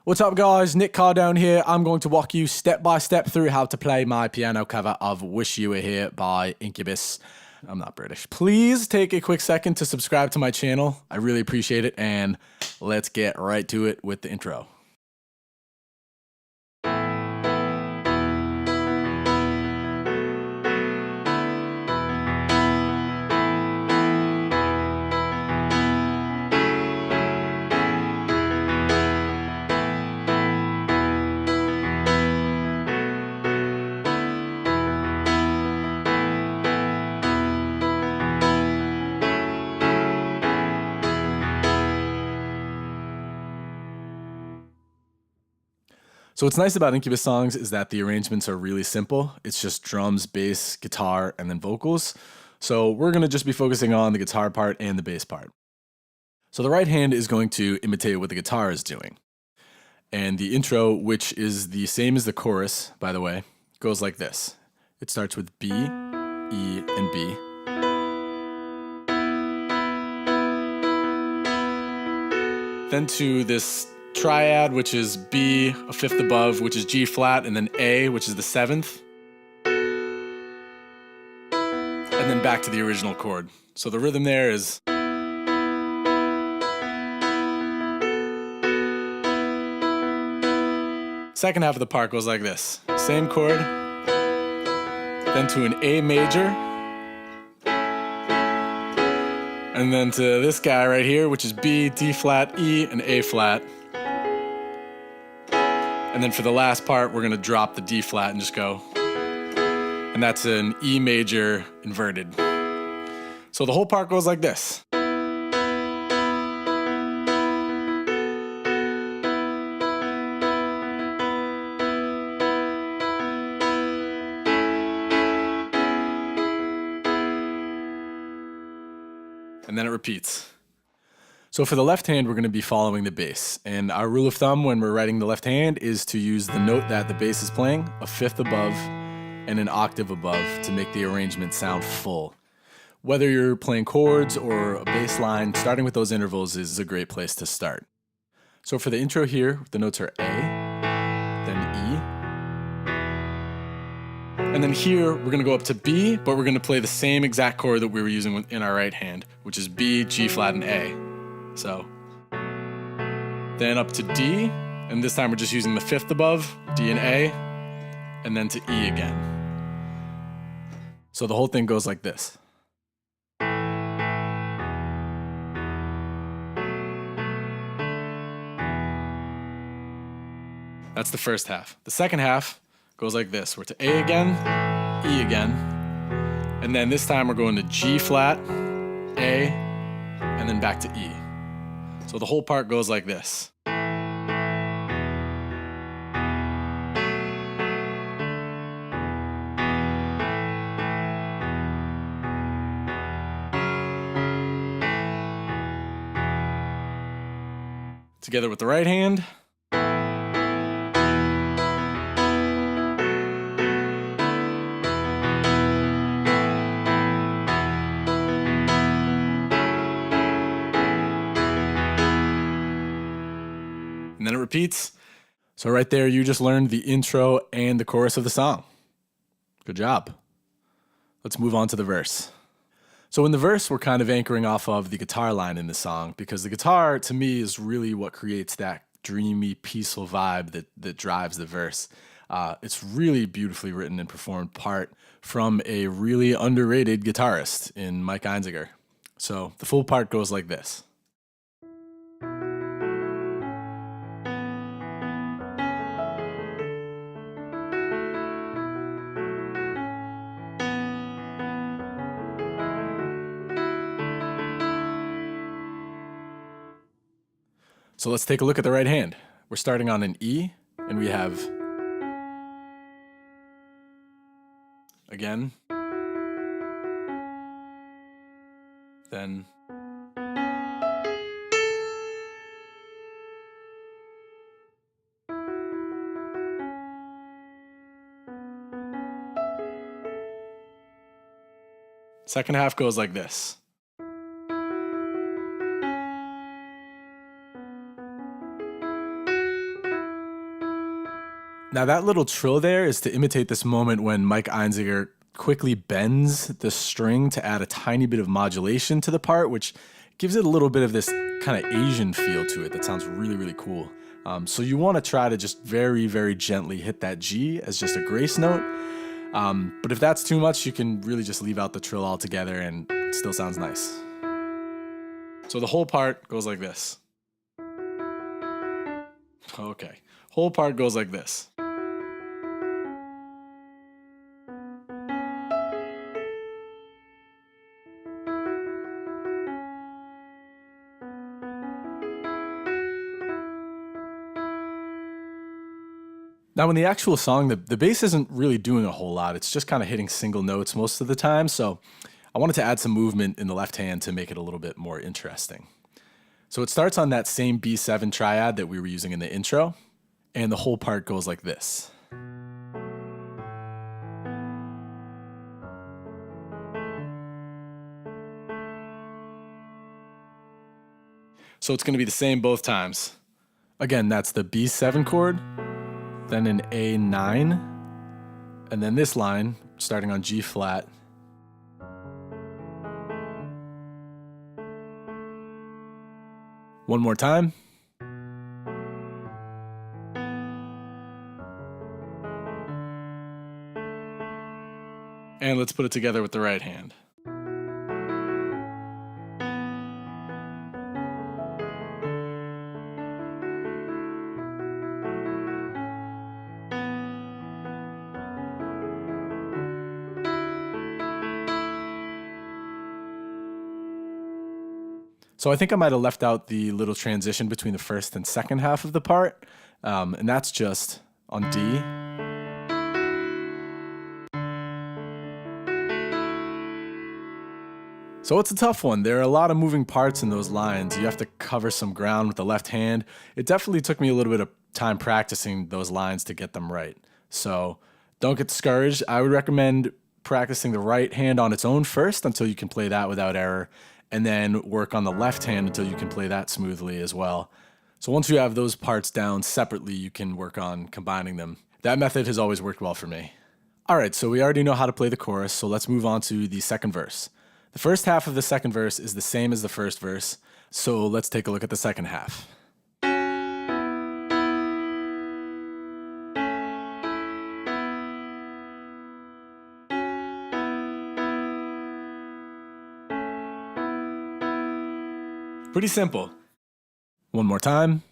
What's up guys, Nick Carr down here. I'm going to walk you step by step through how to play my piano cover of Wish You Were Here by Incubus. I'm not British. Please take a quick second to subscribe to my channel. I really appreciate it, and let's get right to it with the intro. So what's nice about Incubus songs is that the arrangements are really simple. It's just drums, bass, guitar, and then vocals. So we're going to just be focusing on the guitar part and the bass part. So the right hand is going to imitate what the guitar is doing. And the intro, which is the same as the chorus, by the way, goes like this. It starts with B, E, and B. Then to this triad, which is B, a fifth above, which is G flat, and then A, which is the seventh. And then back to the original chord. So the rhythm there is. Second half of the part goes like this. Same chord, then to an A major, and then to this guy right here, which is B, D flat, E, and A flat. And then for the last part, we're gonna drop the D flat and just go. And that's an E major inverted. So the whole part goes like this. And then it repeats. So for the left hand, we're going to be following the bass. And our rule of thumb when we're writing the left hand is to use the note that the bass is playing, a fifth above, and an octave above to make the arrangement sound full. Whether you're playing chords or a bass line, starting with those intervals is a great place to start. So for the intro here, the notes are A, then E, and then here we're going to go up to B, but we're going to play the same exact chord that we were using in our right hand, which is B, G flat, and A. So then up to D, and this time we're just using the fifth above, D and A, and then to E again. So the whole thing goes like this. That's the first half. The second half goes like this. We're to A again, E again, and then this time we're going to G flat, A, and then back to E. So the whole part goes like this. Together with the right hand. And then it repeats. So right there, you just learned the intro and the chorus of the song. Good job. Let's move on to the verse. So in the verse, we're kind of anchoring off of the guitar line in the song, because the guitar, to me, is really what creates that dreamy, peaceful vibe that drives the verse. It's really beautifully written and performed part from a really underrated guitarist in Mike Einziger. So the full part goes like this. So let's take a look at the right hand. We're starting on an E, and we have, again, then, second half goes like this. Now that little trill there is to imitate this moment when Mike Einziger quickly bends the string to add a tiny bit of modulation to the part, which gives it a little bit of this kind of Asian feel to it that sounds really, really cool. So you want to try to just very, very gently hit that G as just a grace note. But if that's too much, you can really just leave out the trill altogether and it still sounds nice. So the whole part goes like this. Okay, whole part goes like this. Now, in the actual song, the bass isn't really doing a whole lot. It's just kind of hitting single notes most of the time. So I wanted to add some movement in the left hand to make it a little bit more interesting. So it starts on that same B7 triad that we were using in the intro, and the whole part goes like this. So it's going to be the same both times. Again, that's the B7 chord, then an A9, and then this line starting on G flat. One more time. And let's put it together with the right hand. So I think I might have left out the little transition between the first and second half of the part, and that's just on D. So it's a tough one. There are a lot of moving parts in those lines. You have to cover some ground with the left hand. It definitely took me a little bit of time practicing those lines to get them right. So don't get discouraged. I would recommend practicing the right hand on its own first until you can play that without error, and then work on the left hand until you can play that smoothly as well. So once you have those parts down separately, you can work on combining them. That method has always worked well for me. All right, so we already know how to play the chorus, so let's move on to the second verse. The first half of the second verse is the same as the first verse, so let's take a look at the second half. Pretty simple. One more time.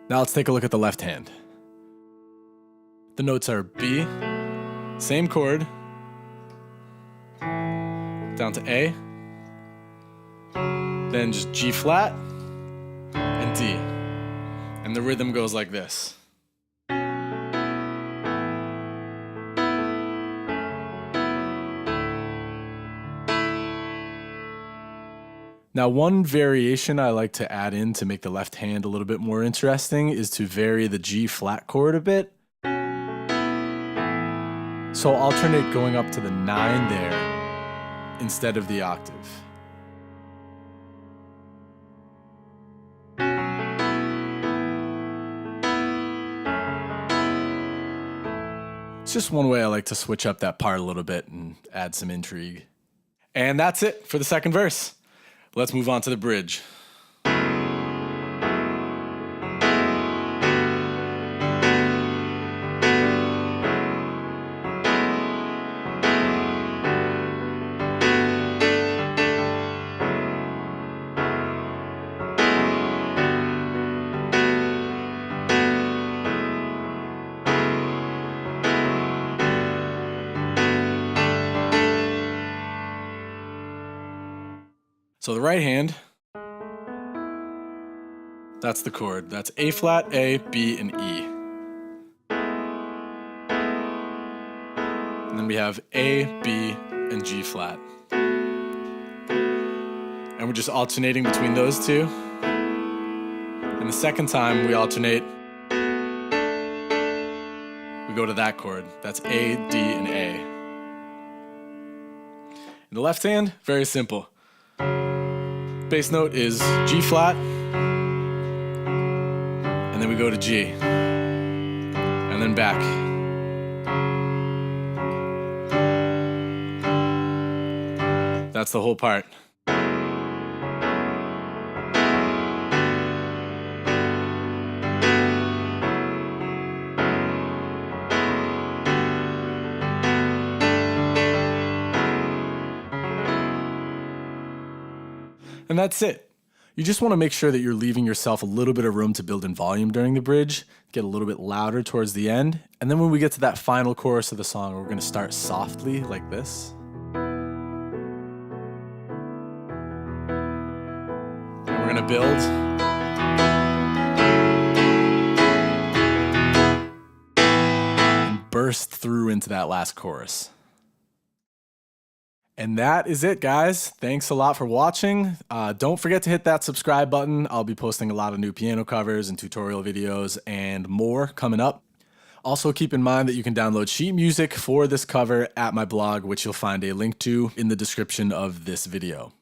Now let's take a look at the left hand. The notes are B, same chord, down to A, then just G flat and D. And the rhythm goes like this. Now, one variation I like to add in to make the left hand a little bit more interesting is to vary the G flat chord a bit. So I'll alternate going up to the 9 there instead of the octave. It's just one way I like to switch up that part a little bit and add some intrigue. And that's it for the second verse. Let's move on to the bridge. So the right hand, that's the chord. That's A flat, A, B, and E. And then we have A, B, and G flat. And we're just alternating between those two. And the second time we alternate we go to that chord. That's A, D, and A. In the left hand, very simple. Bass note is G flat, and then we go to G, and then back. That's the whole part. And that's it. You just want to make sure that you're leaving yourself a little bit of room to build in volume during the bridge, get a little bit louder towards the end, and then when we get to that final chorus of the song, we're going to start softly like this. And we're going to build. And burst through into that last chorus. And that is it, guys. Thanks a lot for watching. Don't forget to hit that subscribe button. I'll be posting a lot of new piano covers and tutorial videos and more coming up. Also, keep in mind that you can download sheet music for this cover at my blog, which you'll find a link to in the description of this video.